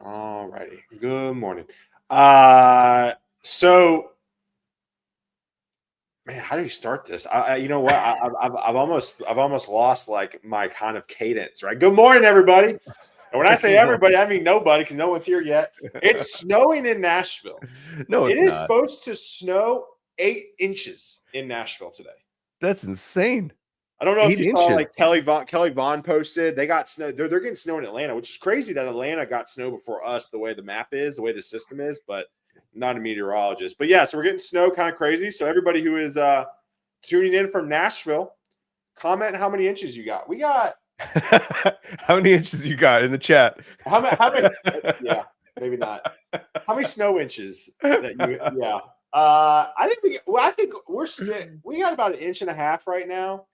All righty. Good morning. So man, how do you start this? You know what? I've almost lost like my kind of cadence, right? Good morning, everybody. And when I say Good morning. everybody, I mean nobody because no one's here yet. It's snowing in Nashville. No, It it's is not. supposed to snow 8 inches in Nashville today. That's insane. I don't know if Eight you saw inches. like Kelly Vaughn posted they got snow. They're getting snow in Atlanta, which is crazy that Atlanta got snow before us. The way the map is, the way the system is, but I'm not a meteorologist. But yeah, so we're getting snow, kind of crazy. So everybody who is tuning in from Nashville, comment how many inches you got. We got How many inches you got in the chat? how many? How many? Yeah, maybe not. How many snow inches that you? Yeah, I think we. Well, I think we got about an inch and a half right now.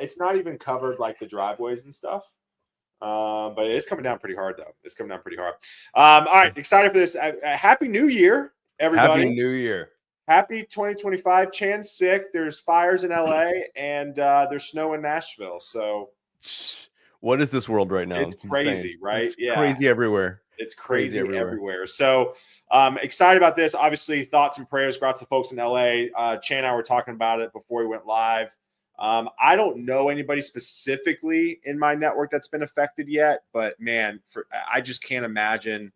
It's not even covered like the driveways and stuff. But it is coming down pretty hard though. It's coming down pretty hard. All right, excited for this. Happy New Year, everybody. Happy New Year. Happy 2025. Chan's sick. There's fires in LA and there's snow in Nashville. So What is this world right now? it's crazy, insane. right? It's Yeah. crazy everywhere. It's crazy everywhere. So excited about this. Obviously, thoughts and prayers go out to folks in LA. Chan and I were talking about it before we went live. I don't know anybody specifically in my network that's been affected yet, but man, I just can't imagine.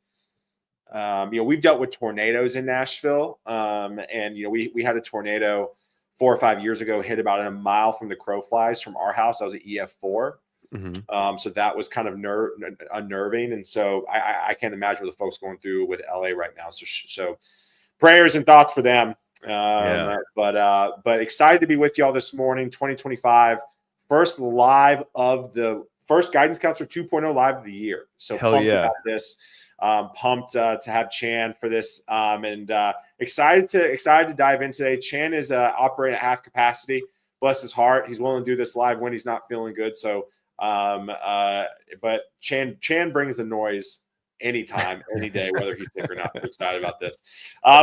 We've dealt with tornadoes in Nashville, and we had a tornado 4 or 5 years ago hit about a mile from the crow flies from our house. That was an EF4. Mm-hmm. So that was kind of unnerving, and so I can't imagine what the folks going through with LA right now. So prayers and thoughts for them. But excited to be with y'all this morning. 2025, first live of the first Guidance Counselor 2.0 live of the year. So Hell pumped yeah. about this. Pumped to have Chan for this, and excited to dive in today. Chan is operating at half capacity. Bless his heart, he's willing to do this live when he's not feeling good. So, but Chan brings the noise anytime, any day, whether he's sick or not. I'm excited about this.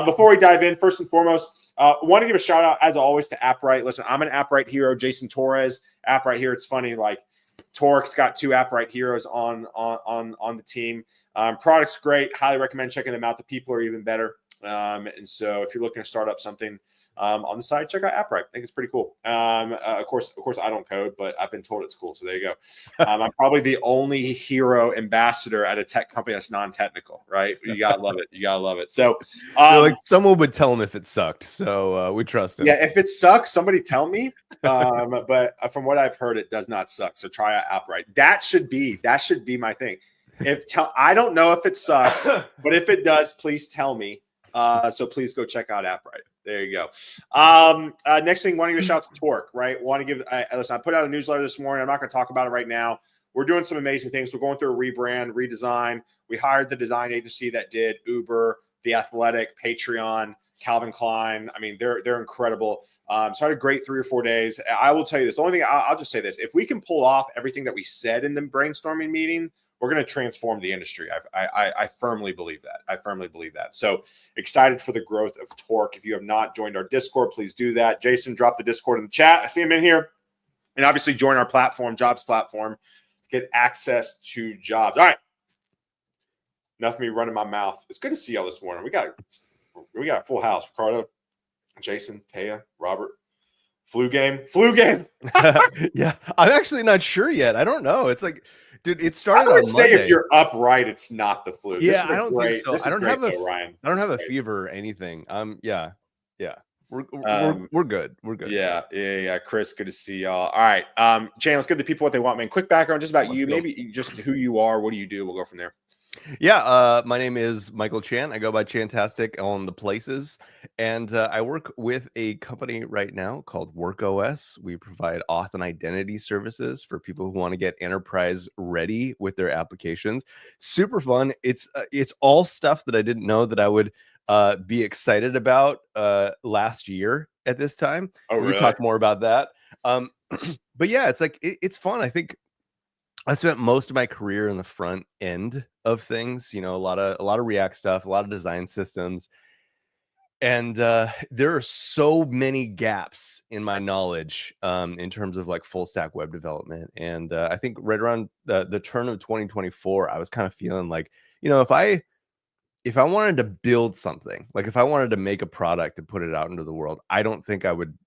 Before we dive in, first and foremost, want to give a shout out as always to AppRite. Listen, I'm an AppRite hero, Jason Torres. AppRite here. It's funny, like Torque's got 2 AppRite heroes on the team. Product's great. Highly recommend checking them out. The people are even better. And so if you're looking to start up something on the side, check out AppRite. I think it's pretty cool. Of course, I don't code, but I've been told it's cool. So there you go. I'm probably the only hero ambassador at a tech company that's non-technical, right? You gotta love it. You gotta love it. So like someone would tell him if it sucked. So we trust him. Yeah, if it sucks, somebody tell me. But from what I've heard, it does not suck. So try out AppRite. That should be my thing. I don't know if it sucks, but if it does, please tell me. So please go check out AppRite. There you go. Next thing, want to give a shout out to Torque, right? Want to give listen, I put out a newsletter this morning. I'm not going to talk about it right now. We're doing some amazing things. We're going through a rebrand, redesign. We hired the design agency that did Uber, The Athletic, Patreon, Calvin Klein. I mean, they're incredible. So I had a great 3 or 4 days. I will tell you this. The only thing I'll just say this: if we can pull off everything that we said in the brainstorming meeting, we're going to transform the industry. I firmly believe that. I firmly believe that. So excited for the growth of Torque. If you have not joined our Discord, please do that. Jason, drop the Discord in the chat. I see him in here. And obviously join our platform, jobs platform, to get access to jobs. All right. Enough of me running my mouth. It's good to see y'all this morning. We got a full house. Ricardo, Jason, Taya, Robert. Flu game. Yeah, I'm actually not sure yet. I don't know. It's like, dude, it started I would on say Monday. if you're upright, it's not the flu. Yeah, I don't think so. I don't have Ryan. I don't have a fever or anything. Yeah. We're good. We're good. Yeah. Chris, good to see y'all. All right. Chan, let's give the people what they want, man. Quick background just about you, maybe just who you are. What do you do? We'll go from there. Yeah, my name is Michael Chan. I go by Chantastic on the places, and I work with a company right now called WorkOS. We provide auth and identity services for people who want to get enterprise ready with their applications. Super fun. It's all stuff that I didn't know that I would be excited about last year at this time. Oh, really? We can talk more about that. But yeah, it's like it's fun. I think I spent most of my career in the front end of things, a lot of React stuff, a lot of design systems. And there are so many gaps in my knowledge in terms of like full stack web development. And I think right around the turn of 2024, I was kind of feeling like, if I wanted to build something, like if I wanted to make a product and put it out into the world, I don't think I would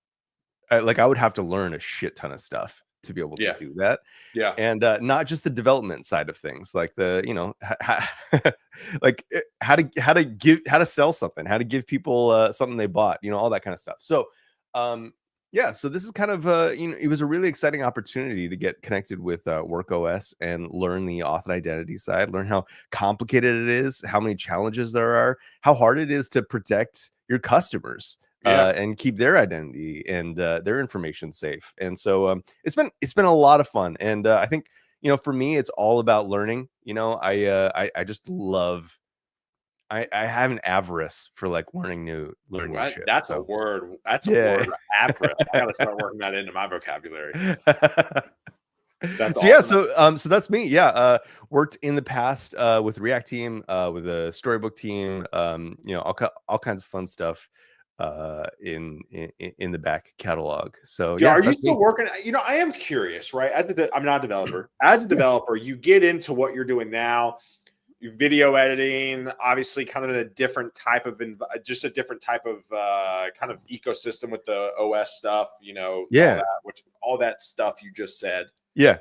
I would have to learn a shit ton of stuff to be able to Yeah. do that. Yeah. And not just the development side of things, like the, like how to sell something, how to give people something they bought, all that kind of stuff. So, yeah, so this is kind of it was a really exciting opportunity to get connected with WorkOS and learn the auth and identity side, learn how complicated it is, how many challenges there are, how hard it is to protect your customers Yeah. and keep their identity and their information safe. And so it's been a lot of fun. And I think for me, it's all about learning. I just love. I have an avarice for like learning new shit. That's a So word. That's a yeah. word. Avarice. I got to start working that into my vocabulary. That's So yeah, awesome. so that's me. Yeah, worked in the past with React team, with a storybook team, all kinds of fun stuff in the back catalog. So Yeah, yeah, are you that's still me. working? I am curious, right? I'm not a developer. As a Yeah. developer, you get into what you're doing now. Video editing, obviously, kind of a different type of, just a different type of kind of ecosystem with the OS stuff. Yeah. All that stuff you just said. Yeah.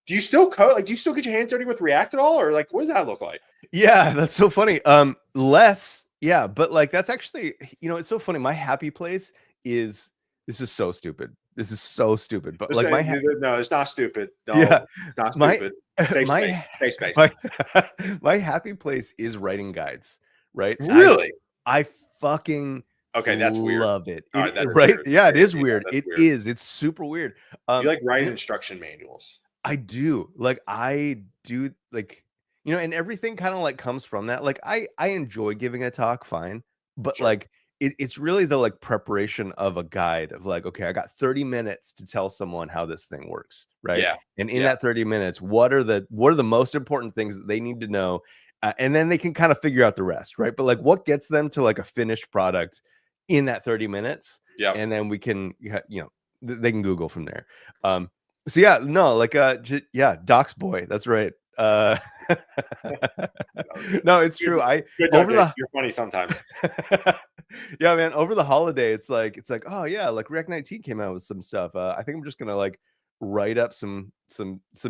Do you still code? Like, do you still get your hands dirty with React at all, or like, what does that look like? Yeah, that's so funny. Less, yeah, but like that's actually, it's so funny. My happy place is this is so stupid. This is so stupid. But like No, it's not stupid. yeah, No, it's not my stupid. Safe my space. Safe space. my my happy place is writing guides, right? Really? I fucking Okay, that's weird. love it. All right, that is Right? weird. Yeah, it is Yeah, weird. that's It weird. is. It's super weird. You like writing and instruction manuals? I do. Like I do like and everything kind of like comes from that. Like I enjoy giving a talk, fine. But Sure. like it's really the like preparation of a guide of like, okay, I got 30 minutes to tell someone how this thing works, right? Yeah. And in Yeah. that 30 minutes, what are the most important things that they need to know? And then they can kind of figure out the rest, right? But like what gets them to like a finished product in that 30 minutes? Yeah. And then we can they can Google from there. So yeah, no, like yeah, Doc's boy. That's right. No, it's true. I Good over Doug, the you're funny sometimes. yeah, man, over the holiday, it's like, oh yeah, like React 19 came out with some stuff. I think I'm just gonna like write up some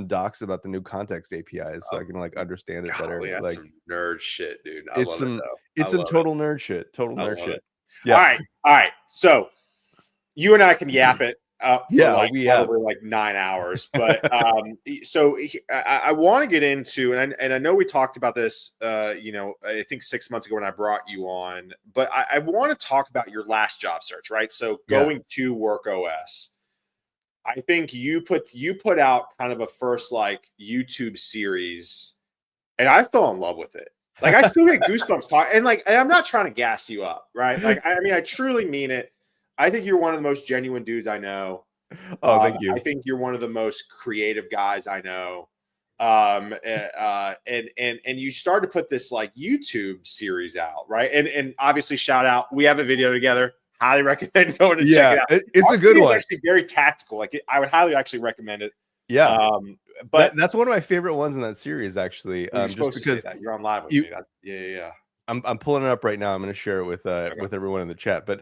docs about the new context APIs so I can like understand it better. Golly, that's Like some nerd shit, dude. I it's love it some though. I some love it. total nerd shit. Total I nerd love shit. it. Yeah. All right. So you and I can yap it for Yeah, like we probably like 9 hours. But so I want to get into, and I know we talked about this, I think 6 months ago when I brought you on, but I want to talk about your last job search, right? So going to WorkOS. I think you put out kind of a first like YouTube series, and I fell in love with it. Like I still get goosebumps talking, and I'm not trying to gas you up, right? Like I mean, I truly mean it. I think you're one of the most genuine dudes I know. Oh, thank you. I think you're one of the most creative guys I know. And you started to put this like YouTube series out, right? And obviously, shout out, we have a video together. Highly recommend going to check it out. It's a good one. It's actually very tactical. Like I would highly actually recommend it. Yeah. But that's one of my favorite ones in that series, actually. you're just supposed because to say that. You're on live with me. Yeah. I'm pulling it up right now. I'm going to share it with with everyone in the chat. But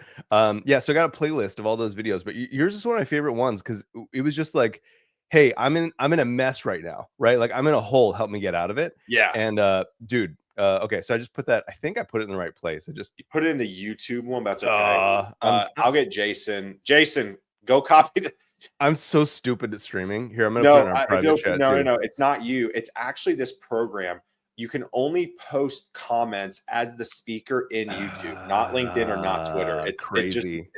yeah, so I got a playlist of all those videos. But yours is one of my favorite ones because it was just like, hey, I'm in a mess right now, right? Like I'm in a hole. Help me get out of it. Yeah. And dude, okay, so I just put that. I think I put it in the right place. I just you put it in the YouTube one. But that's okay. I'll get Jason. Jason, go copy the. I'm so stupid at streaming. Here, I'm gonna put it in our private chat. No. It's not you. It's actually this program. You can only post comments as the speaker in YouTube, not LinkedIn or not Twitter. It's crazy.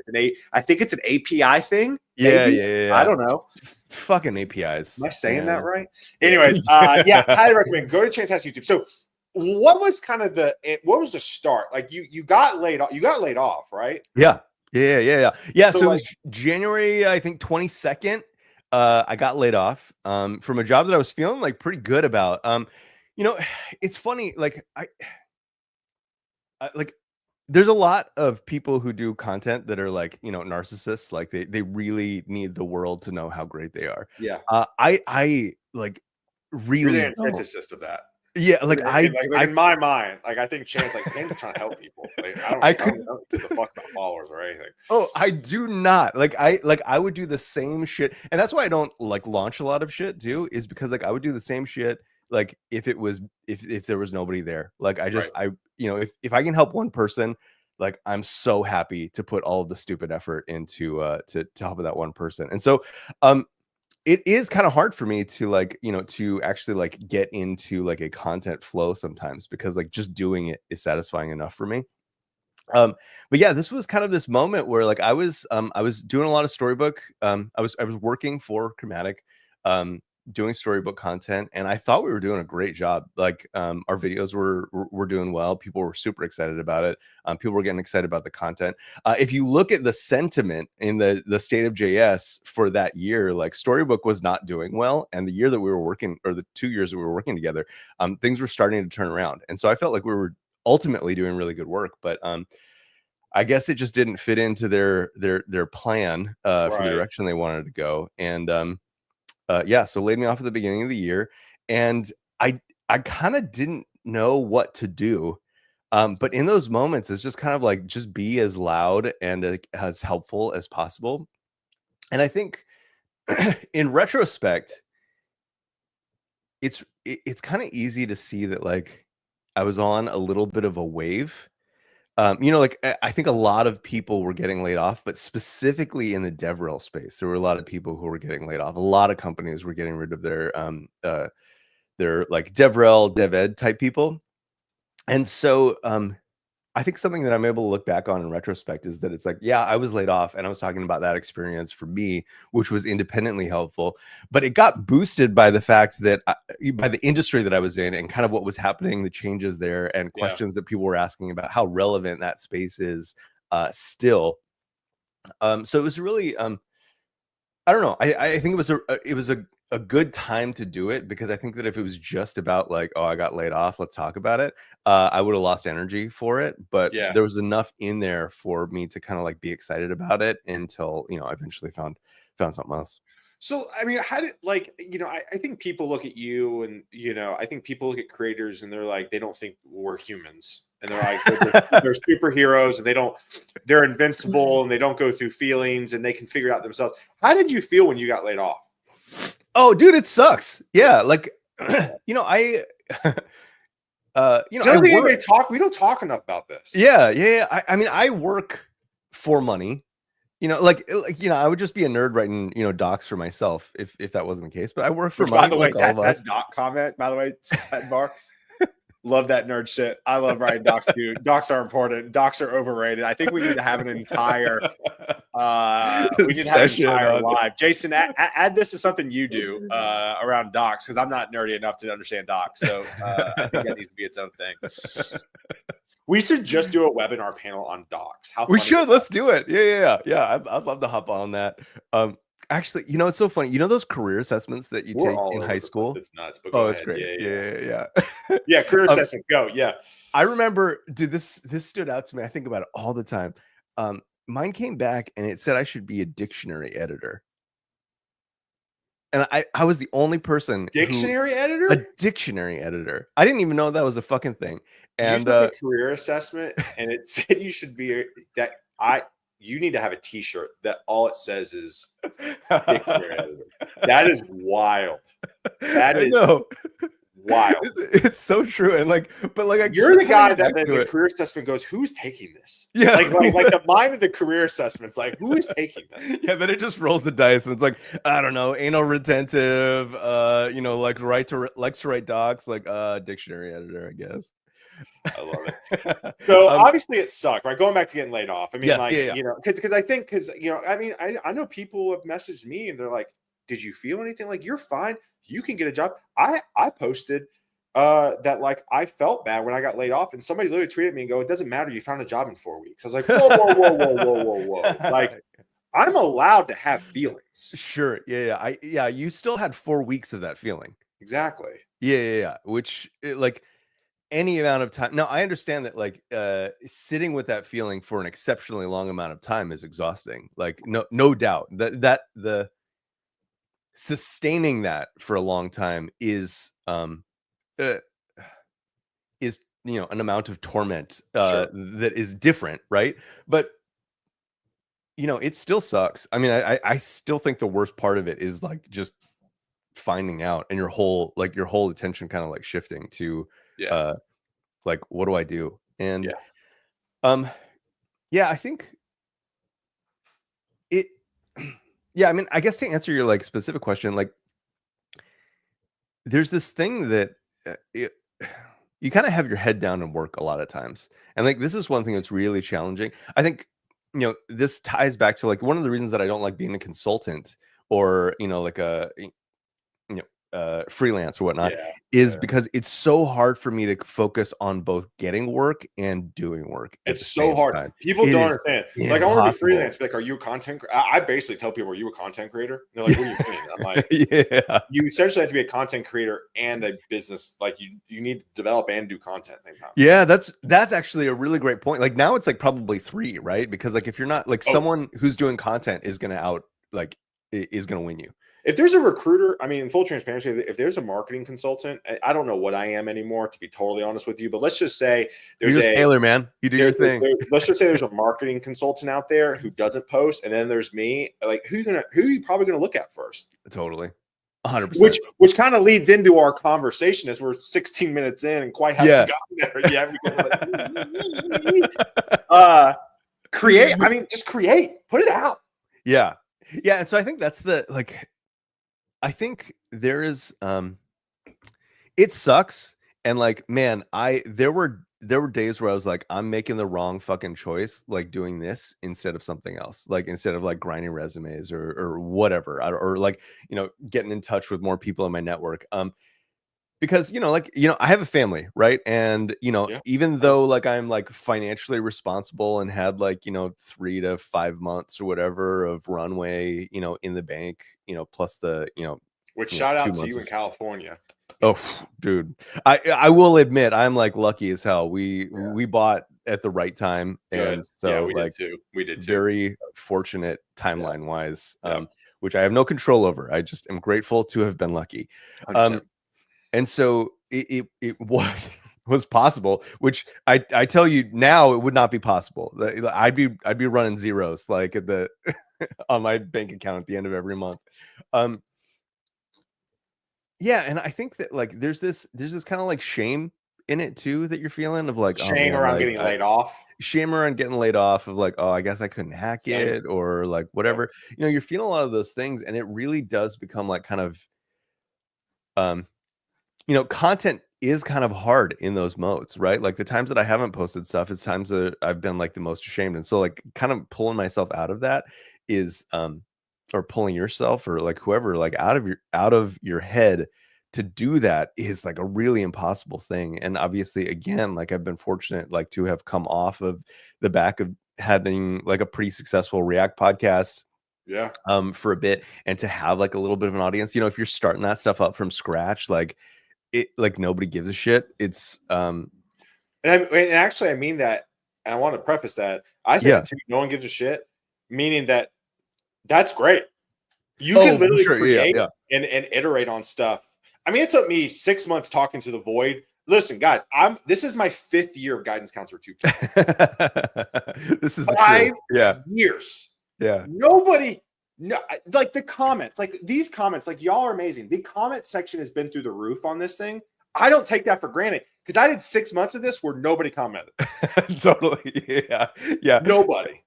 I think it's an API thing. Maybe. Yeah. I don't know. Fucking APIs. Am I saying that right? Anyways, yeah, highly recommend. Go to Chantastic YouTube. So, what was the start? Like you got laid off. You got laid off, right? Yeah. So it was January, I think 22nd. I got laid off from a job that I was feeling like pretty good about. It's funny, like I like there's a lot of people who do content that are like, narcissists, like they really need the world to know how great they are. Yeah. I like really You're the antithesis of that. Yeah, like Like in my mind, like I think Chan's trying to help people. Like I I couldn't. don't give a fuck about followers or anything. Oh, I do not. I would do the same shit. And that's why I don't like launch a lot of shit too, is because like I would do the same shit like if it was if there was nobody there. Like Right. if I can help one person, like I'm so happy to put all of the stupid effort into to help that one person. And so it is kind of hard for me to like, to actually like get into like a content flow sometimes because like just doing it is satisfying enough for me. But yeah, this was kind of this moment where like I was doing a lot of storybook. I was working for Chromatic, um, doing storybook content, and I thought we were doing a great job. Like our videos were doing well. People were super excited about it. People were getting excited about the content. If you look at the sentiment in the state of JS for that year, like storybook was not doing well, and the year that we were working, or the 2 years that we were working together, things were starting to turn around, and so I felt like we were ultimately doing really good work, but I guess it just didn't fit into their plan for the Right. direction they wanted to go. And yeah, so laid me off at the beginning of the year, and I kind of didn't know what to do. But in those moments, it's just kind of like just be as loud and as helpful as possible. And I think in retrospect, it's kind of easy to see that like I was on a little bit of a wave. Like I think a lot of people were getting laid off, but specifically in the DevRel space, there were a lot of people who were getting laid off. A lot of companies were getting rid of their like DevRel, DevEd type people. And so I think something that I'm able to look back on in retrospect is that it's like, yeah, I was laid off and I was talking about that experience for me, which was independently helpful, but it got boosted by the fact that by the industry that I was in and kind of what was happening, the changes there and Yeah. questions that people were asking about how relevant that space is still. So it was really, I don't know. I think it was a good time to do it because I think that if it was just about like, oh, I got laid off, let's talk about it, I would have lost energy for it. But Yeah. there was enough in there for me to kind of like be excited about it until I eventually found something else. So, I mean, how did I think people look at you and I think people look at creators and they're like, they don't think we're humans. And they're like, they're superheroes and they're invincible and they don't go through feelings and they can figure it out themselves. How did you feel when you got laid off? Oh, dude, it sucks. Yeah, like I I don't think anybody we don't talk enough about this. Yeah. I mean, I work for money. I would just be a nerd writing, docs for myself if that wasn't the case. But I work for Which, by money, the way, like all of us. that doc comment, by the way, sidebar. Love that nerd shit. I love writing docs too. Docs are important. Docs are overrated. I think we need to have an entire live. Jason, add this to something you do around docs because I'm not nerdy enough to understand docs. So I think that needs to be its own thing. We should just do a webinar panel on docs. We should. Let's do it. Yeah. I'd love to hop on that. Actually, it's so funny. Those career assessments that you take in high school? It's nuts. But oh, it's great. Yeah. Yeah, career assessment. Go. Yeah. I remember, dude, this stood out to me. I think about it all the time. Mine came back and it said I should be a dictionary editor. And I was the only person editor? A dictionary editor. I didn't even know that was a fucking thing. And you took a career assessment and it said you should be you need to have a t-shirt that all it says is dictionary editor. That is wild. That is wild. It's so true. And you're the guy that the career assessment goes, who's taking this? Yeah. Like the mind of the career assessment's like, who is taking this? Yeah, then it just rolls the dice and it's like, I don't know, anal retentive, likes to write docs, dictionary editor, I guess. I love it. So obviously it sucked, right? Going back to getting laid off. I mean, yes, because I mean, I know people have messaged me and they're like, did you feel anything? Like, you're fine. You can get a job. I posted that like I felt bad when I got laid off, and somebody literally tweeted me and go, it doesn't matter. You found a job in 4 weeks. I was like, whoa. Like, I'm allowed to have feelings. Sure. Yeah. You still had 4 weeks of that feeling. Exactly. Yeah. Which like any amount of time. Now I understand that sitting with that feeling for an exceptionally long amount of time is exhausting. Like no doubt that the sustaining that for a long time is is, an amount of torment Sure. that is different, right? But it still sucks. I mean, I still think the worst part of it is like just finding out, and your whole attention kind of like shifting to Yeah. uh like, what do I do? And Yeah. um yeah, I think it yeah, I mean, I guess to answer your like specific question, like there's this thing that you kind of have your head down and work a lot of times. And like this is one thing that's really challenging. I think this ties back to like one of the reasons that I don't like being a consultant, or like you know, freelance or whatnot, Yeah. is Yeah. because it's so hard for me to focus on both getting work and doing work at the It's so same hard. time. People It don't is understand. Like, I want to be impossible. freelance. Be like, are you a content? I basically tell people, are you a content creator? And they're like, what do you mean? I'm like, Yeah. you essentially have to be a content creator and a business. Like, you need to develop and do content at the same time. Yeah, that's actually a really great point. Like now it's like probably 3, right? Because like if you're not like, Oh, someone who's doing content is gonna like is gonna win you. if there's a recruiter, I mean, in full transparency, if there's a marketing consultant, I don't know what I am anymore, to be totally honest with you. But let's just say You're a sailor, man. You do your thing. let's just say there's a marketing consultant out there who doesn't post, and then there's me. Like, who are you probably gonna look at first? Totally. 100%. Which kind of leads into our conversation, as we're 16 minutes in and quite haven't Yeah. gotten there yet. Create. I mean, just create. Put it out. Yeah. Yeah, and so I think that's the like I think there is it sucks, and like, man, there were days where I was like, I'm making the wrong fucking choice, like doing this instead of something else, like instead of like grinding resumes or whatever, or like getting in touch with more people in my network. Because I have a family, right? And Yeah. even though like I'm like financially responsible and had like 3 to 5 months or whatever of runway in the bank, plus the Which, shout out 2 to months you in is California. oh dude, I will admit I'm like lucky as hell. We Yeah. we bought at the right time, Good. and Yeah, so we did like too. We did too. very fortunate Yeah. timeline wise, Yeah. which I have no control over. I just am grateful to have been lucky. 100%. And so it was possible, which I tell you now, it would not be possible. I'd be running zeros like at the on my bank account at the end of every month. Um, yeah, and I think that like there's this kind of like shame in it too, that you're feeling of like, oh Shame man, around like getting laid off. shame around getting laid off, of like, oh, I guess I couldn't hack Same. it, or like Yeah. whatever. You're feeling a lot of those things, and it really does become like kind of um content is kind of hard in those modes, right? Like the times that I haven't posted stuff, it's times that I've been like the most ashamed. And so like kind of pulling myself out of that is or pulling yourself, or like whoever, like out of your head to do that is like a really impossible thing. And obviously, again, like I've been fortunate like to have come off of the back of having like a pretty successful React podcast Yeah. for a bit, and to have like a little bit of an audience. If you're starting that stuff up from scratch, like it like nobody gives a shit. It's And actually, I mean that. And I want to preface that. I say yeah. that too. No one gives a shit, meaning that that's great. You can Oh, for literally sure. Yeah, create yeah. and iterate on stuff. I mean, it took me 6 months talking to the void. Listen, guys, this is my 5th year of Guidance Counselor 2. This is the truth. 5 Yeah. years. Yeah. Nobody, no, like the comments, like these comments, like y'all are amazing. The comment section has been through the roof on this thing. I don't take that for granted, because I did 6 months of this where nobody commented. Totally. Yeah. Yeah. Nobody.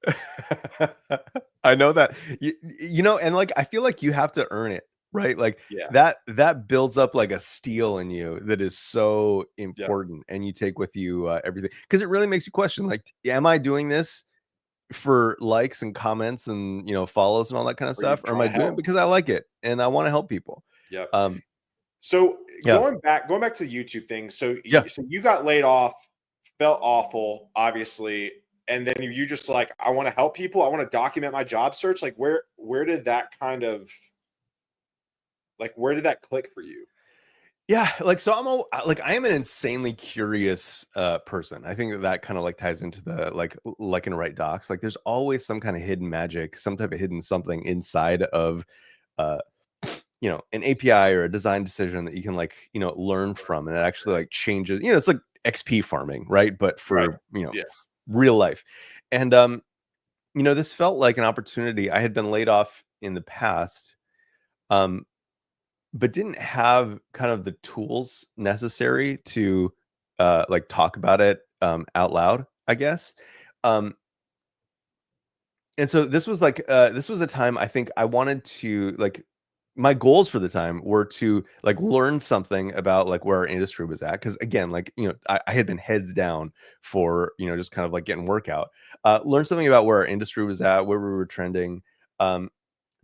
I know that. And like I feel like you have to earn it, right? Like Yeah. that builds up like a steel in you that is so important, and you take with you everything, because it really makes you question, like, am I doing this for likes and comments and follows and all that kind of Or you stuff, or am trying I to doing it help. because I like it and I want to help people? Yeah. Um, So yeah. going back to the YouTube thing. So Yeah. so you got laid off, felt awful, obviously, and then you just like, I want to help people. I want to document my job search. Like, where did that kind of, like, where did that click for you? Yeah, like so like I am an insanely curious person. I think that kind of like ties into the like in write docs. Like there's always some kind of hidden magic, some type of hidden something inside of uh an API or a design decision that you can like learn from, and it actually like changes. It's like XP farming, right? But Right. for Yeah. real life. And this felt like an opportunity. I had been laid off in the past, um, but didn't have kind of the tools necessary to like talk about it out loud, I guess. Um, and so this was like this was a time I think I wanted to like my goals for the time were to like learn something about like where our industry was at, because again, like I had been heads down for just kind of like getting workout, learn something about where our industry was at, where we were trending, um,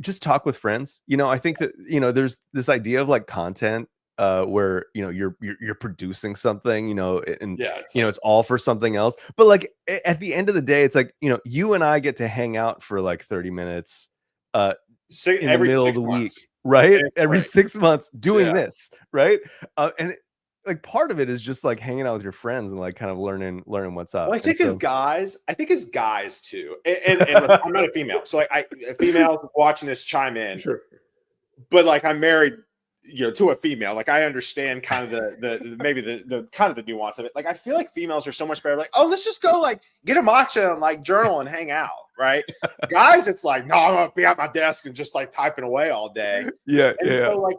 just talk with friends. I think that there's this idea of like content where you're producing something, and Yeah. It's like it's all for something else. But like at the end of the day, it's like you and I get to hang out for like 30 minutes in the every middle of six the months. week, right? And it's Every great. 6 months doing Yeah. this, right? And like part of it is just like hanging out with your friends and like kind of learning what's up. Well, And so I think as guys too, and look, I'm not a female, so like a female watching this chime in, sure. but like I'm married, to a female. Like I understand kind of the maybe the kind of the nuance of it. Like I feel like females are so much better. Like, oh, let's just go like get a matcha and like journal and hang out, right? Guys, it's like, no, I'm gonna be at my desk and just like typing away all day. Yeah, And yeah. so, like,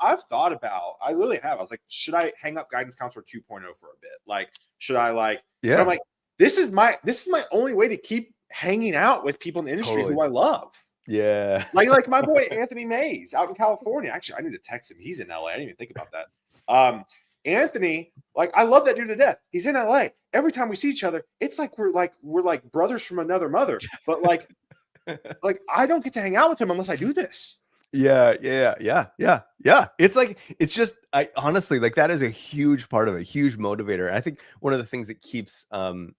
I've thought about, I literally have. I was like, should I hang up Guidance Counselor 2.0 for a bit? Like, should I like? Yeah. But I'm like, this is my only way to keep hanging out with people in the industry Totally. who I love. Yeah. Like my boy Anthony Mays out in California. Actually, I need to text him. He's in LA. I didn't even think about that. Anthony, like I love that dude to death. He's in LA. Every time we see each other, it's like we're like brothers from another mother. But like I don't get to hang out with him unless I do this. Yeah. It's like, it's just, I honestly, like that is a huge part of it, huge motivator. I think one of the things that keeps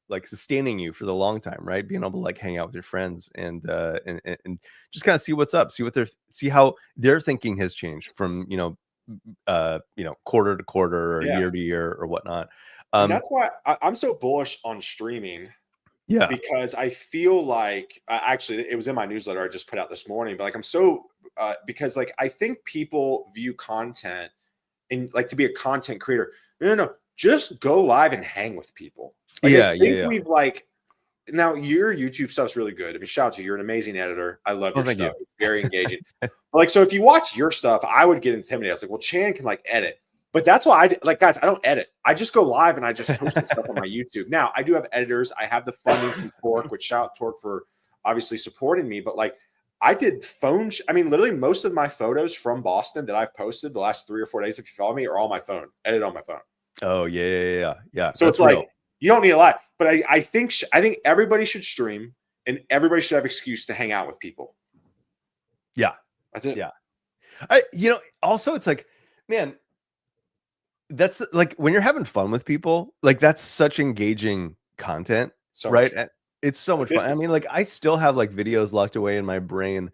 like sustaining you for the long time, right? Being able to like hang out with your friends and just kind of see what's up, see how their thinking has changed from, quarter to quarter or year to year or whatnot. And that's why I'm so bullish on streaming. Yeah. Because I feel like actually it was in my newsletter I just put out this morning, but like I'm so because like I think people view content and like to be a content creator. No, just go live and hang with people. Like, I think we've like now your YouTube stuff's really good. I mean, shout out to you. You're an amazing editor. I love your stuff. You. It's very engaging. Like, so if you watch your stuff, I would get intimidated. I was like, well, Chan can like edit. But that's why guys, I don't edit. I just go live and I just post stuff on my YouTube. Now I do have editors. I have the funding from Torque, which shout out Torque for obviously supporting me. But like I did literally most of my photos from Boston that I've posted the last 3 or 4 days, if you follow me, are all my phone, edited on my phone. Oh yeah. So it's like, you don't need a lot, but I think everybody should stream and everybody should have excuse to hang out with people. Yeah. That's it. Yeah. Also it's like, man, that's like when you're having fun with people, like that's such engaging content, right? It's so much fun. I mean, like I still have like videos locked away in my brain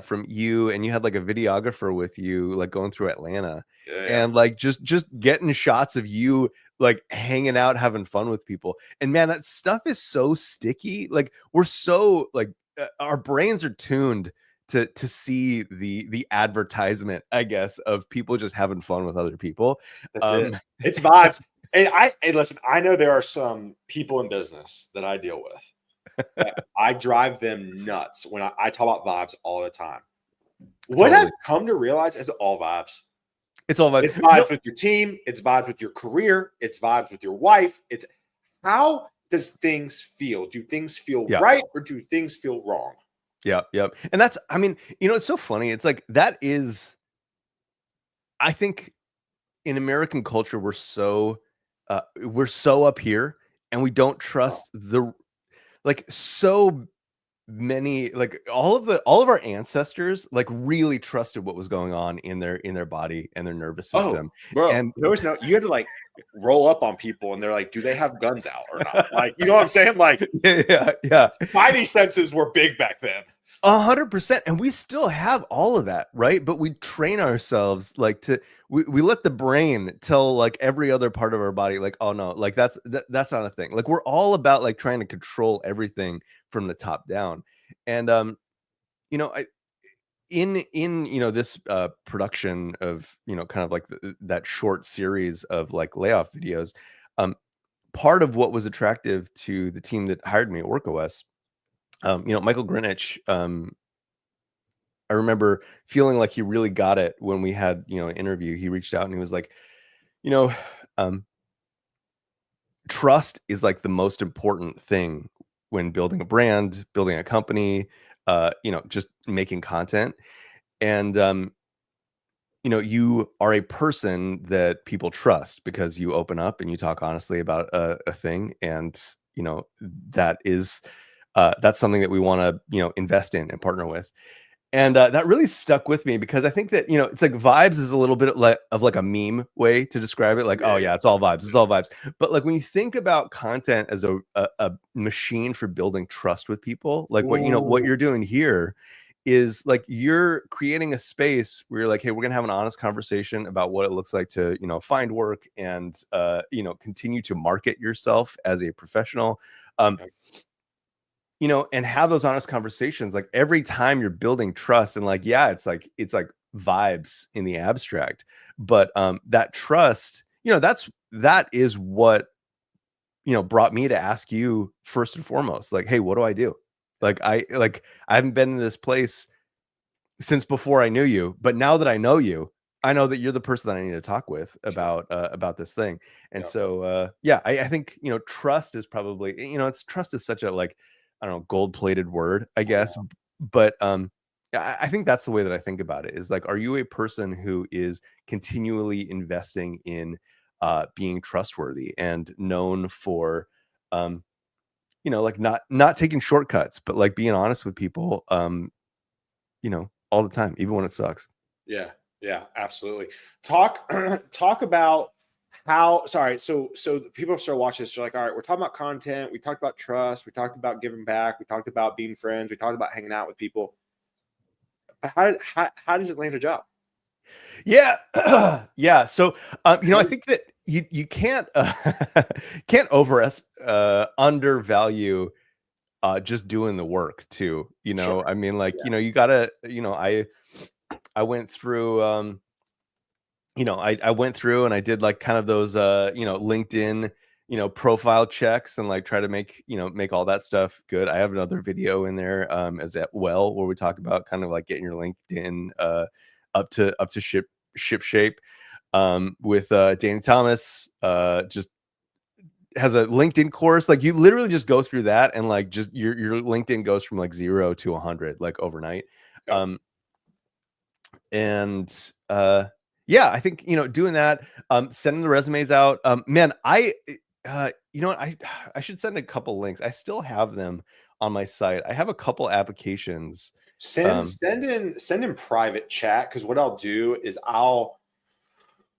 from you, and you had like a videographer with you, like going through Atlanta, and like just getting shots of you like hanging out, having fun with people. And man, that stuff is so sticky. Like we're so like our brains are tuned to see the advertisement, I guess, of people just having fun with other people. That's it. It's vibes. And listen, I know there are some people in business that I deal with that I drive them nuts when I talk about vibes all the time. What I've come to realize is all vibes. It's all vibes. It's vibes with your team. It's vibes with your career. It's vibes with your wife. It's how does things feel? Do things feel right or do things feel wrong? Yep. And that's, I mean, it's so funny. It's like that is, I think in American culture, we're so up here and we don't trust so many, like all of our ancestors like really trusted what was going on in their body and their nervous system. Bro, and you had to like roll up on people and they're like, do they have guns out or not? Like, you know what I'm saying? Like, yeah. Spidey senses were big back then. 100%. And we still have all of that, right? But we train ourselves like we let the brain tell like every other part of our body, like, oh no, like that's not a thing. Like we're all about like trying to control everything from the top down. And in this production of kind of like that short series of like layoff videos, part of what was attractive to the team that hired me at WorkOS, Michael Greenwich, I remember feeling like he really got it when we had an interview. He reached out and he was like, you know um, trust is like the most important thing when building a brand, building a company, just making content. And you are a person that people trust because you open up and you talk honestly about a thing. And that is that's something that we want to invest in and partner with. And that really stuck with me because I think that it's like vibes is a little bit like a meme way to describe it, like, oh yeah, it's all vibes, it's all vibes. But like when you think about content as a machine for building trust with people, like what Ooh. you're doing here is like you're creating a space where you're like, hey, we're gonna have an honest conversation about what it looks like to find work and continue to market yourself as a professional. um, and have those honest conversations. Like every time you're building trust, and like, yeah, it's like vibes in the abstract, but that trust, that is what brought me to ask you first and foremost, like, hey, what do I do? I haven't been in this place since before I knew you, but now that I know you, I know that you're the person that I need to talk with about this thing. And Yeah. so yeah, I think trust is probably, it's trust is such a, like, I don't know, gold-plated word, I guess. But I think that's the way that I think about it, is like, are you a person who is continually investing in being trustworthy and known for like not taking shortcuts, but like being honest with people all the time, even when it sucks. Yeah, yeah, absolutely. Talk talk about how, sorry, so the people start watching this, they're like, all right, we're talking about content, we talked about trust, we talked about giving back, we talked about being friends, we talked about hanging out with people. But how does it land a job? Yeah. Yeah. So, I think that you can't can't undervalue just doing the work too. Sure. I mean, like, Yeah. you gotta, I went through, I went through and I did like kind of those, LinkedIn, profile checks, and like try to make all that stuff good. I have another video in there, as well, where we talk about kind of like getting your LinkedIn, up to ship shape, with Danny Thomas. Just has a LinkedIn course. Like you literally just go through that, and like just your LinkedIn goes from like 0 to 100 like overnight. Okay. Um, and yeah, I think doing that, sending the resumes out. Man, you know what, I should send a couple links. I still have them on my site. I have a couple applications. Send um send in private chat, because what I'll do is I'll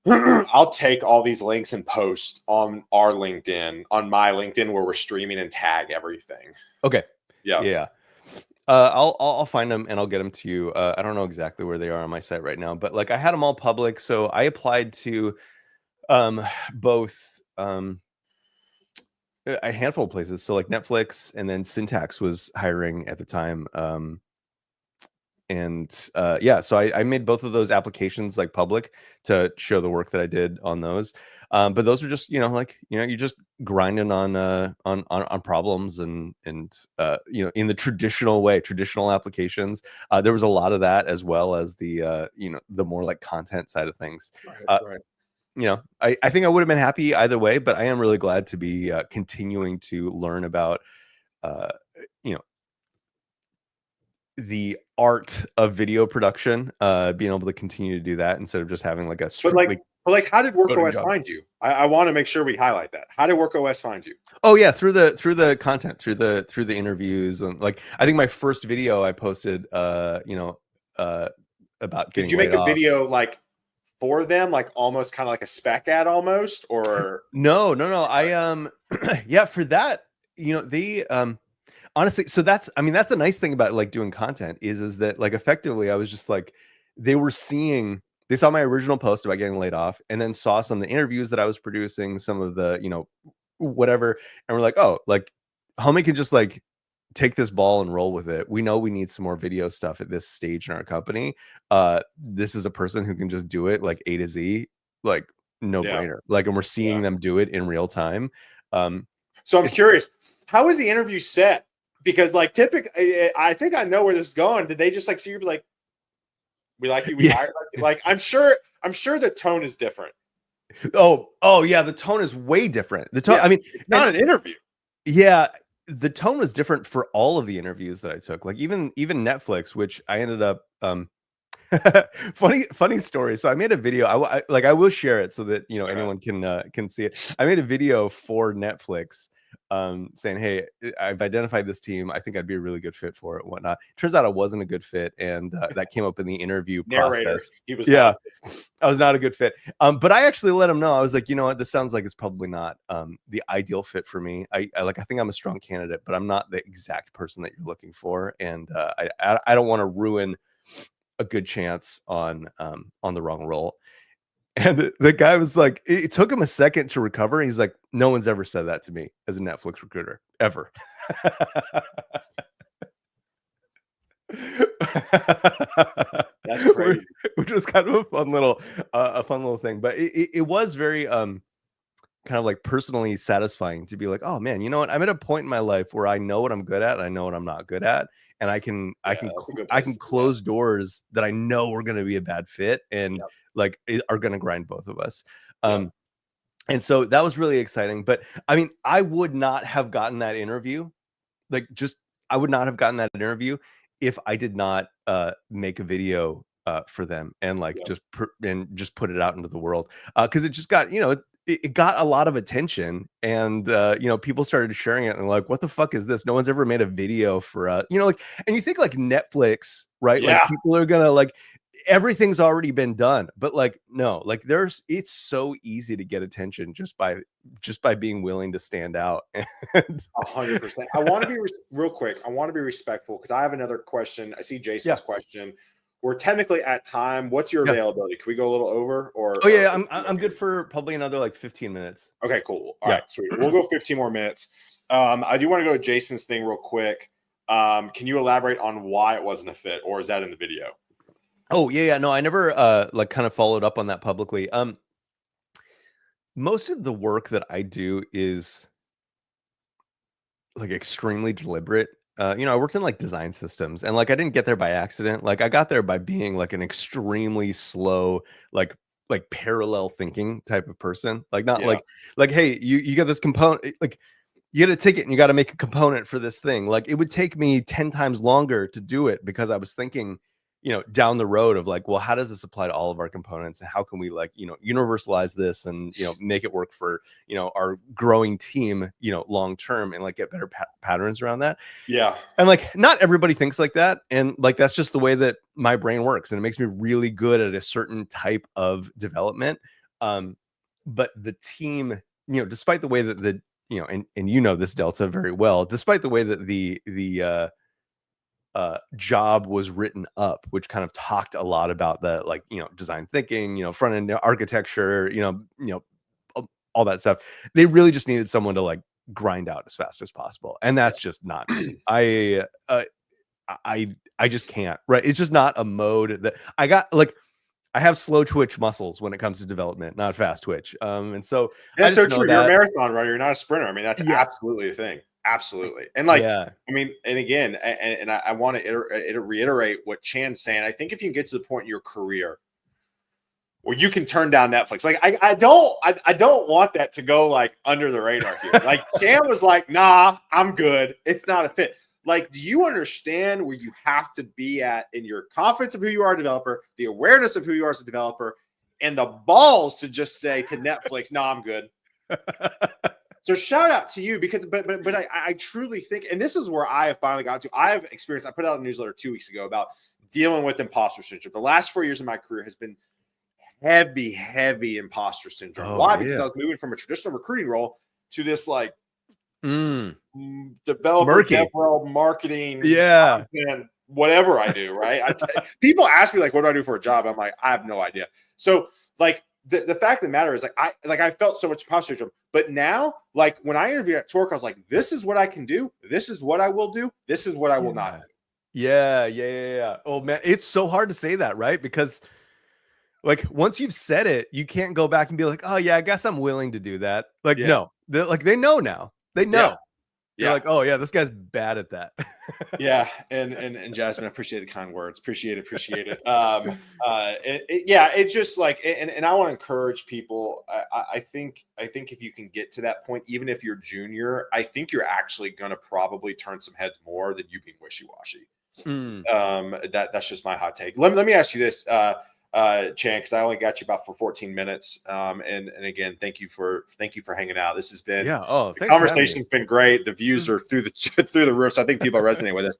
I'll take all these links and post on our LinkedIn, on my LinkedIn where we're streaming, and tag everything. okay. Yeah. Yeah. I'll find them and I'll get them to you. I don't know exactly where they are on my site right now, but like I had them all public, so I applied to both a handful of places. So like Netflix, and then Syntax was hiring at the time. And yeah, so I made both of those applications like public to show the work that I did on those. But those are just like you're just grinding on problems, and in the traditional way, traditional applications. There was a lot of that, as well as the the more like content side of things. Right, uh, right. I think I would have been happy either way, but I am really glad to be continuing to learn about uh, you know the art of video production, being able to continue to do that instead of just having like a But like strictly but like how did coding WorkOS job. find you? I want to make sure we highlight that. How did WorkOS find you? Oh yeah, through the content, through the interviews, and like I think my first video I posted, uh, about Did getting you laid make a off. video like for them, like almost kind of like a spec ad almost, or No, no, no. I yeah, for that, they honestly, so that's, I mean, that's the nice thing about like doing content is that like effectively I was just like, they were seeing, they saw my original post about getting laid off, and then saw some of the interviews that I was producing, some of the, whatever, and we're like, oh, like homie can just like take this ball and roll with it. We know we need some more video stuff at this stage in our company. This is a person who can just do it like A to Z, like no brainer. Like, and we're seeing them do it in real time. So I'm curious, how was the interview set? Because like typically, I think I know where this is going. Did they just like see you be like, we like you, we hired you? Like I'm sure the tone is different. Oh yeah, the tone is way different. The tone, I mean, it's not an interview. Yeah, the tone was different for all of the interviews that I took. Like even Netflix, which I ended up funny story. So I made a video. I will share it so that anyone can see it. I made a video for Netflix saying, hey, I've identified this team. I think I'd be a really good fit for it and whatnot. Turns out I wasn't a good fit, and that came up in the interview process. He was I was not a good fit. But I actually let him know. I was like, you know what, this sounds like it's probably not the ideal fit for me. I think I'm a strong candidate, but I'm not the exact person that you're looking for, and I don't want to ruin a good chance on the wrong role. And the guy was like, it took him a second to recover. He's like, no one's ever said that to me as a Netflix recruiter, ever. That's crazy. Which was kind of a fun little thing. But it was very kind of like personally satisfying to be like, oh man, you know what? I'm at a point in my life where I know what I'm good at and I know what I'm not good at. And I can close doors that I know are going to be a bad fit and are going to grind both of us. And so that was really exciting. But I mean, I would not have gotten that interview. I would not have gotten that interview if I did not make a video for them and just put it out into the world. Because it just got, it got a lot of attention, and people started sharing it and like, what the fuck is this? No one's ever made a video for and you think like Netflix, right? Like people are gonna everything's already been done, but no, it's so easy to get attention just by being willing to stand out. 100%. I want to be real quick. I want to be respectful because I have another question. I see Jason's question. We're technically at time. What's your availability? Can we go a little over? I'm good for probably another 15 minutes. Okay, cool. All right, sweet. We'll go 15 more minutes. I do want to go to Jason's thing real quick. Can you elaborate on why it wasn't a fit, or is that in the video? Oh yeah. No, I never kind of followed up on that publicly. Most of the work that I do is extremely deliberate. I worked in design systems, and I didn't get there by accident. I got there by being an extremely slow, parallel thinking type of person. Hey, you got this component, you get a ticket and you got to make a component for this thing. It would take me 10 times longer to do it because I was thinking, down the road of well, how does this apply to all of our components, and how can we universalize this and make it work for our growing team long term, and get better patterns around that. And not everybody thinks like that, and that's just the way that my brain works, and it makes me really good at a certain type of development. But the team, despite the way that the and this, Delta, very well, despite the way that the job was written up, which kind of talked a lot about the design thinking, front end architecture, all that stuff. They really just needed someone to grind out as fast as possible, and that's just not me. I just can't. Right? It's just not a mode that I got. I have slow twitch muscles when it comes to development, not fast twitch. And so that's so true. You're a marathon runner. You're not a sprinter. I mean, that's absolutely a thing. Absolutely. And I mean, and again, and I want to reiterate what Chan's saying. I think if you can get to the point in your career where you can turn down Netflix, I don't want that to go under the radar here. Chan was nah, I'm good. It's not a fit. Do you understand where you have to be at in your confidence of who you are as a developer, the awareness of who you are as a developer, and the balls to just say to Netflix, no, I'm good. So shout out to you because, but I truly think, and this is where I have finally got to. I have experienced. I put out a newsletter 2 weeks ago about dealing with imposter syndrome. The last 4 years of my career has been heavy imposter syndrome. Why? Because I was moving from a traditional recruiting role to this developer, DevRel, marketing, content, whatever I do. Right? People ask me what do I do for a job? I'm like, I have no idea. So the fact of the matter is I felt so much imposter syndrome. But now, like when I interviewed at Torque, I was like, this is what I can do. This is what I will do. This is what I will not do. Yeah. Oh man, it's so hard to say that, right? Because like once you've said it, you can't go back and be like, oh yeah, I guess I'm willing to do that. Like, Yeah. no, they know now. They know. You're Yeah. like, oh yeah, this guy's bad at that. Yeah. And Jasmine, I appreciate the kind words. Appreciate it. It's just like, and I want to encourage people. I think if you can get to that point, even if you're junior, I think you're actually going to probably turn some heads more than you being wishy-washy. That's just my hot take. Let me ask you this, Chan, because I only got you about for 14 minutes. And again, thank you for hanging out. This has been the conversation's been great. The views are through the roof. So I think people resonate with this.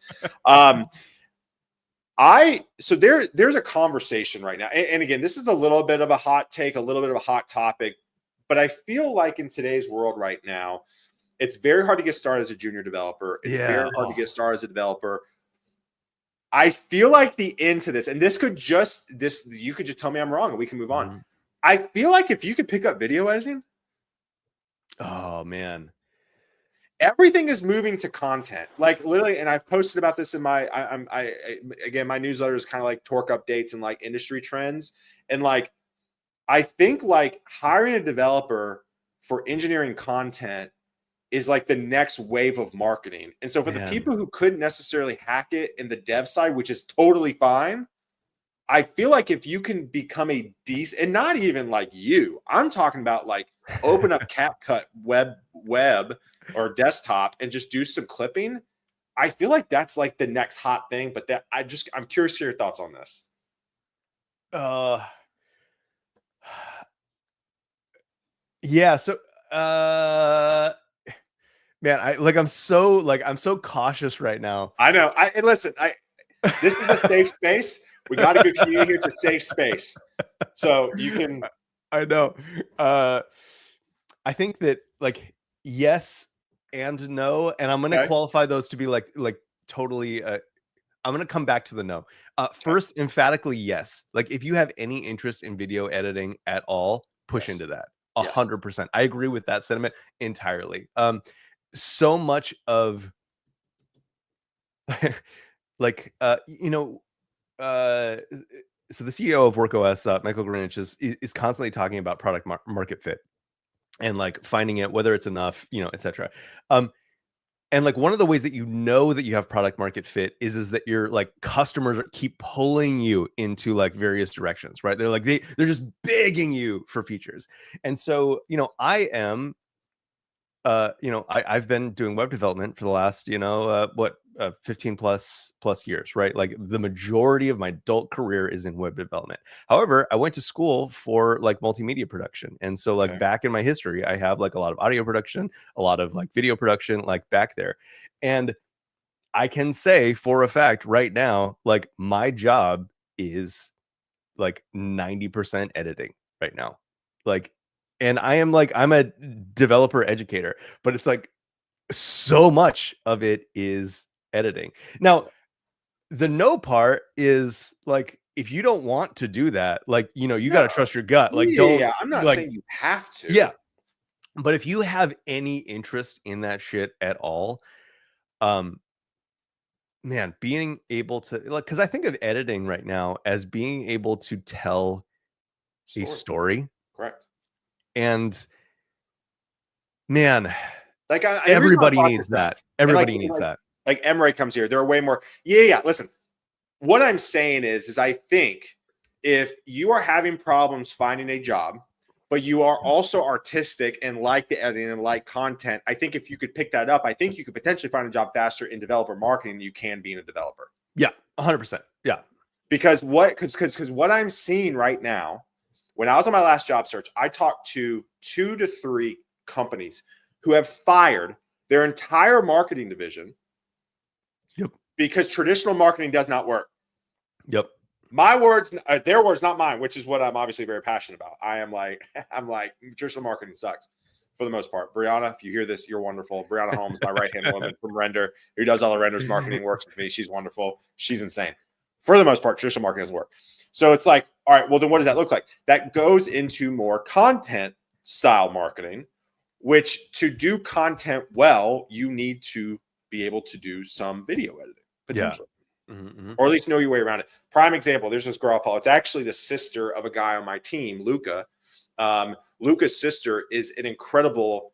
So there's a conversation right now, and again, this is a little bit of a hot take, a little bit of a hot topic, but I feel like in today's world right now, it's very hard to get started as a junior developer. It's very hard to get started as a developer. I feel like the end to this, and you could just tell me I'm wrong and we can move on. I feel like if you could pick up video editing, oh man, everything is moving to content. Like literally, and I've posted about this in my again, my newsletter is kind of like Torque updates and like industry trends. And like I think like hiring a developer for engineering content is like the next wave of marketing. And so for the people who couldn't necessarily hack it in the dev side, which is totally fine, I feel like if you can become a decent, and not even like I'm talking about like open up CapCut web or desktop and just do some clipping. I feel like that's like the next hot thing, but I'm curious to your thoughts on this. Yeah. So, man, I'm so cautious right now. I know. Listen, this is a safe space. We got a good community here. It's a safe space. So you can. I know. I think that like, yes and no. And I'm going to qualify those to be like totally, I'm going to come back to the no. First, emphatically, yes. Like if you have any interest in video editing at all, push into that 100%. I agree with that sentiment entirely. So much of like so the CEO of WorkOS, Michael Greenwich, is constantly talking about product market fit and like finding it, whether it's enough, etc. And like one of the ways that you know that you have product market fit is that your like customers keep pulling you into like various directions, right? They're like they're just begging you for features. And so I am I've been doing web development for the last 15 plus years, right? Like the majority of my adult career is in web development. However, I went to school for like multimedia production, and so like back in my history, I have like a lot of audio production, a lot of like video production, like back there. And I can say for a fact right now, like my job is like 90% editing right now, like. And I'm a developer educator, but it's like so much of it is editing. Now, the no part is like, if you don't want to do that, like, you got to trust your gut. Like, I'm not saying you have to. Yeah. But if you have any interest in that shit at all, man, being able to like, cause I think of editing right now as being able to tell a story. Correct. And man, like everybody needs that. Everybody needs that. Like Emre comes here. There are way more. Yeah. Listen, what I'm saying is I think if you are having problems finding a job, but you are also artistic and like the editing and like content, I think if you could pick that up, I think you could potentially find a job faster in developer marketing than you can being a developer. Yeah, 100%. Yeah. Because what I'm seeing right now, when I was on my last job search, I talked to 2 to 3 companies who have fired their entire marketing division. Yep. Because traditional marketing does not work. Yep. My words, their words, not mine, which is what I'm obviously very passionate about. I'm like, traditional marketing sucks for the most part. Brianna, if you hear this, you're wonderful. Brianna Holmes, my right-hand woman from Render, who does all the renders marketing, works with me. She's wonderful. She's insane. For the most part, traditional marketing doesn't work. So it's like, All right, well then what does that look like? That goes into more content style marketing, which to do content well, you need to be able to do some video editing potentially. Or at least know your way around it. Prime example, there's this girl I follow. It's actually the sister of a guy on my team, Luca. Luca's sister is an incredible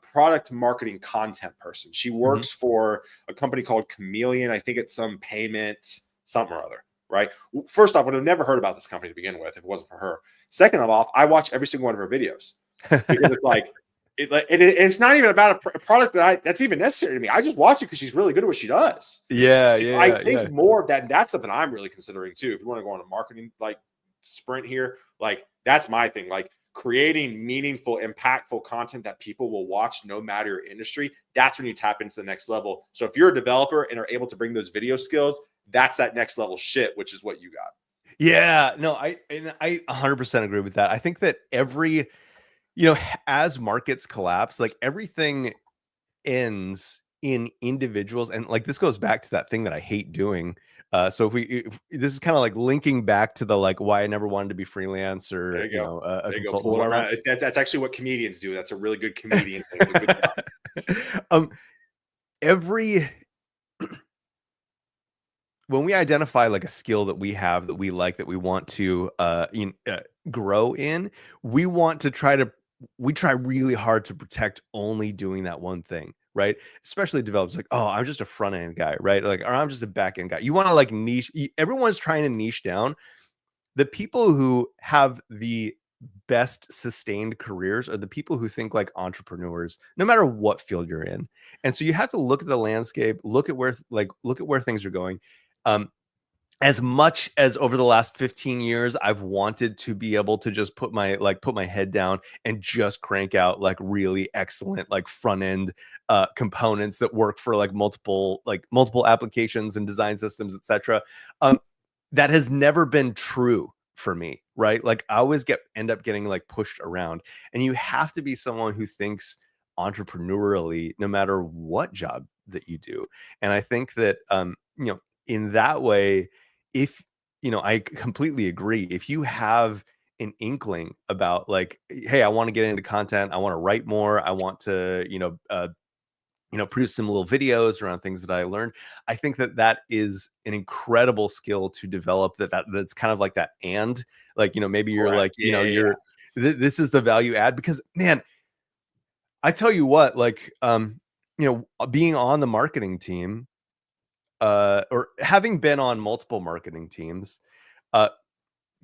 product marketing content person. She works for a company called Chameleon. I think it's some payment, something or other, right? First off, I would have never heard about this company to begin with if it wasn't for her. Second of all, I watch every single one of her videos because it's like, it's not even about a product that's even necessary to me. I just watch it because she's really good at what she does. I think more of that. And that's something I'm really considering too. If you want to go on a marketing like sprint here, like that's my thing. Like creating meaningful, impactful content that people will watch no matter your industry. That's when you tap into the next level. So if you're a developer and are able to bring those video skills, that's that next level shit, which is what you got. Yeah, no, I 100% agree with that. I think that as markets collapse, like everything ends in individuals. And like, this goes back to that thing that I hate doing. So this is kind of like linking back to the, like, why I never wanted to be freelance or, a consultant. That's actually what comedians do. That's a really good comedian thing. When we identify like a skill that we have that we like, that we want to grow in, we try really hard to protect only doing that one thing, right? Especially developers like, oh, I'm just a front end guy, right? Like, or I'm just a back end guy. You want to like niche. Everyone's trying to niche down. The people who have the best sustained careers are the people who think like entrepreneurs, no matter what field you're in. And so you have to look at the landscape, look at where things are going. As much as over the last 15 years, I've wanted to be able to just put my head down and just crank out like really excellent, like front end components that work for like multiple applications and design systems, etc. That has never been true for me, right? Like I always end up getting like pushed around, and you have to be someone who thinks entrepreneurially no matter what job that you do. And I think that in that way, if I completely agree. If you have an inkling about like, hey, I want to get into content, I want to write more, I want to produce some little videos around things that I learned, I think that is an incredible skill to develop. That's kind of like that. And like, maybe you're like, this is the value add, because man, I tell you what, like, being on the marketing team, or having been on multiple marketing teams,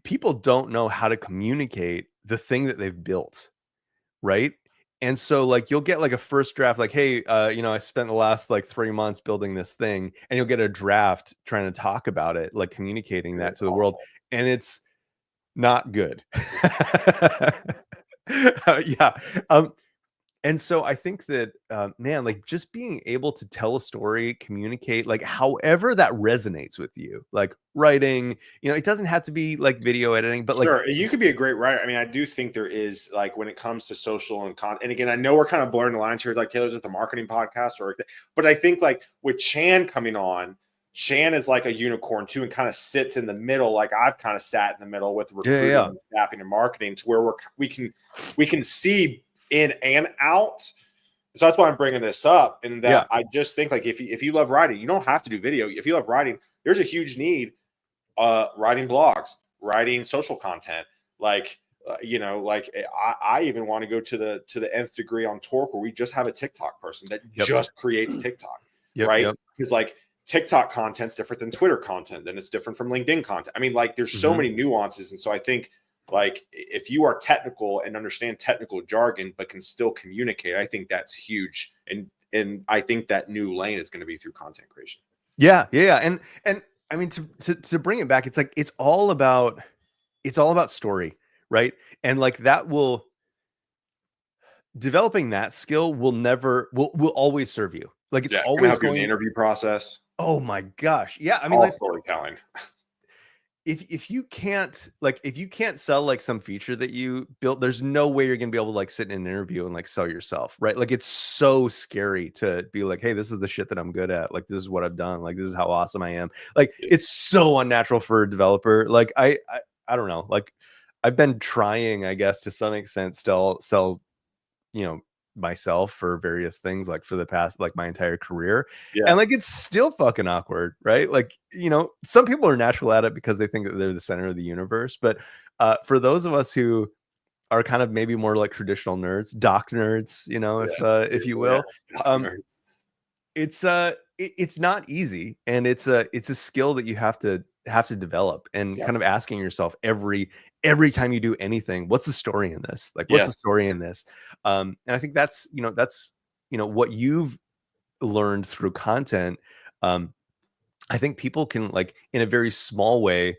people don't know how to communicate the thing that they've built, right? And so like you'll get like a first draft, like, hey, I spent the last like 3 months building this thing, and you'll get a draft trying to talk about it, like communicating that to the world, and it's not good. Yeah. And so I think that, man, like just being able to tell a story, communicate, like however that resonates with you, like writing, it doesn't have to be like video editing, but sure, you could be a great writer. I mean, I do think there is, like, when it comes to social and content, and again, I know we're kind of blurring the lines here, like Taylor's at the marketing podcast, but I think like with Chan coming on, Chan is like a unicorn too, and kind of sits in the middle. Like I've kind of sat in the middle with recruiting, and staffing, and marketing, to where we can see in and out. So that's why I'm bringing this up. And that I just think like, if you love writing, you don't have to do video. If you love writing, there's a huge need, writing blogs, writing social content. Like, I even want to go to the nth degree on Torque, where we just have a TikTok person that just creates TikTok, right? Because like TikTok content's different than Twitter content, then it's different from LinkedIn content. I mean, like there's so many nuances. And so I think, like, if you are technical and understand technical jargon but can still communicate, I think that's huge. And I think that new lane is going to be through content creation. Yeah. And I mean, to bring it back, it's like it's all about story, right? And like developing that skill will always serve you. Like it's always going the interview process. Oh my gosh. Yeah. I mean, like storytelling. If you can't sell like some feature that you built, there's no way you're gonna be able to like sit in an interview and like sell yourself, right? Like it's so scary to be like, hey, this is the shit that I'm good at. Like this is what I've done. Like this is how awesome I am. Like it's so unnatural for a developer. Like I I don't know, like I've been trying, I guess, to some extent still sell, you know, myself for various things like for the past like my entire career. Yeah. And like it's still fucking awkward, right? Like, you know, some people are natural at it because they think that they're the center of the universe. But for those of us who are kind of maybe more like traditional nerds, doc nerds, you know, if you will, um, it's not easy, and it's a skill that you have to develop, and Yeah. kind of asking yourself every time you do anything, what's the story in this? Like, what's the Yes. story in this? And I think that's, you know, what you've learned through content. um I think people can, like, in a very small way,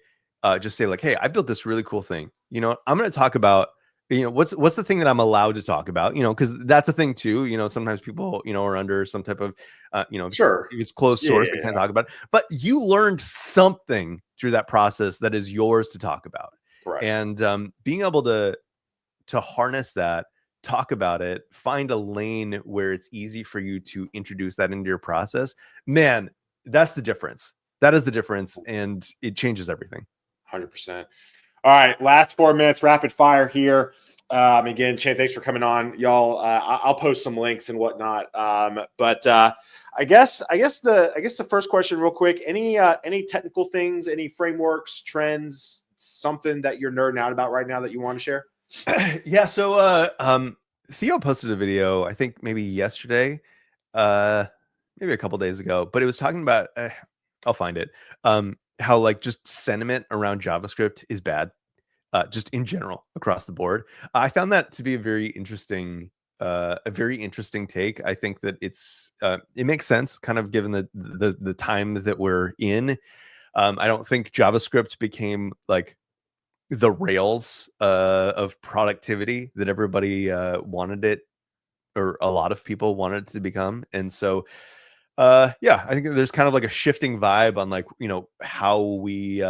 just say like, "Hey, I built this really cool thing. You know, I'm going to talk about, you know, what's the thing that I'm allowed to talk about, you know, because that's a thing too. You know, sometimes people, you know, are under some type of, you know, Sure. if it's closed Yeah. source, they can't talk about it. But you learned something through that process that is yours to talk about. Correct. And being able to harness that, talk about it, find a lane where it's easy for you to introduce that into your process, man, that's the difference. That is the difference, and it changes everything. 100%. All right, last 4 minutes, rapid fire here. Again, Chan, thanks for coming on, y'all. I'll post some links and whatnot. But I guess the first question, real quick, any technical things, any frameworks, trends, something that you're nerding out about right now that you want to share? Yeah, so Theo posted a video, I think maybe yesterday, maybe a couple days ago, but it was talking about I'll find it. How like just sentiment around JavaScript is bad, just in general across the board. I found that to be a very interesting take. I think that it makes sense, kind of given the time that we're in. I don't think JavaScript became like the rails of productivity that everybody wanted it, or a lot of people wanted it to become. And so yeah, I think there's kind of like a shifting vibe on, like, you know, how we you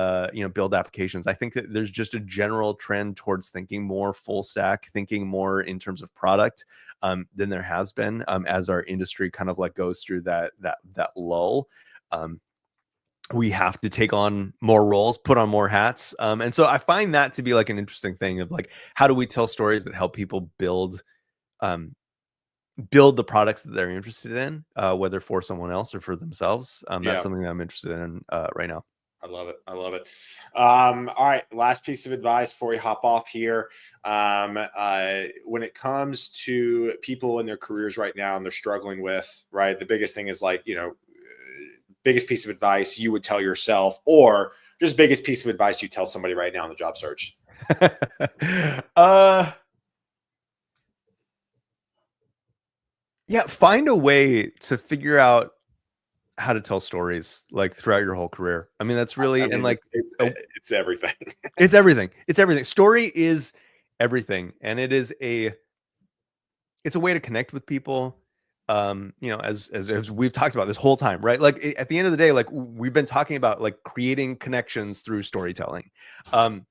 know, build applications. I think that there's just a general trend towards thinking more full stack, thinking more in terms of product, than there has been, as our industry kind of like goes through that lull. um, we have to take on more roles, put on more hats. And so I find that to be like an interesting thing of like, how do we tell stories that help people um, build the products that they're interested in, whether for someone else or for themselves. That's Yeah. something that I'm interested in right now. I love it. I love it. All right. Last piece of advice before we hop off here. When it comes to people in their careers right now and they're struggling with, right, the biggest thing is like, you know, biggest piece of advice you would tell yourself, or just biggest piece of advice you tell somebody right now in the job search? uh, yeah, find a way to figure out how to tell stories like throughout your whole career. I mean, that's I really, and mean, like, it's everything. it's everything. It's everything. Story is everything, and it's a way to connect with people. You know, as we've talked about this whole time, right? Like at the end of the day, like we've been talking about like creating connections through storytelling. Um,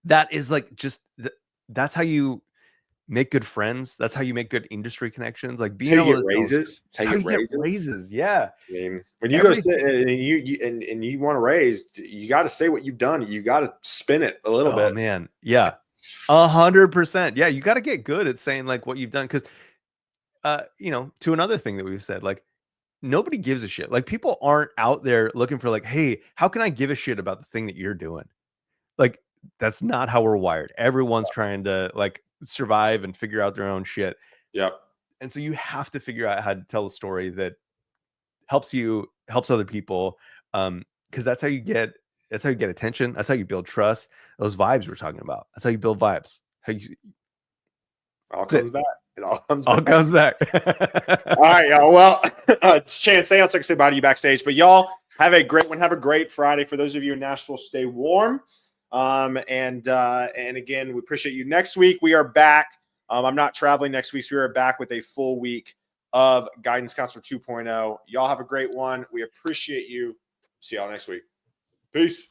that is like that's how you make good friends. That's how you make good industry connections. Like It's being how you able get to raises. It's how how you you get get raises. raises. Yeah, I mean, when you go sit everything. and you want to raise, you got to say what you've done. You got to spin it a little Oh bit. man, yeah, 100%. Yeah, you got to get good at saying like what you've done, because you know, to another thing that we've said, like nobody gives a shit. Like people aren't out there looking for like, hey, how can I give a shit about the thing that you're doing? Like that's not how we're wired. Everyone's trying to like survive and figure out their own shit. Yep. And so you have to figure out how to tell a story that helps other people. Because that's how you get attention. That's how you build trust. Those vibes we're talking about. That's how you build vibes. How you All that's comes it. back. It all comes All back. comes back. All right, y'all. Well, Chance, stay on so I can say bye to you backstage. But y'all have a great one. Have a great Friday. For those of you in Nashville, stay warm. And again, we appreciate you. Next week we are back. I'm not traveling next week, so we are back with a full week of Guidance Counselor 2.0. Y'all have a great one. We appreciate you. See y'all next week. Peace.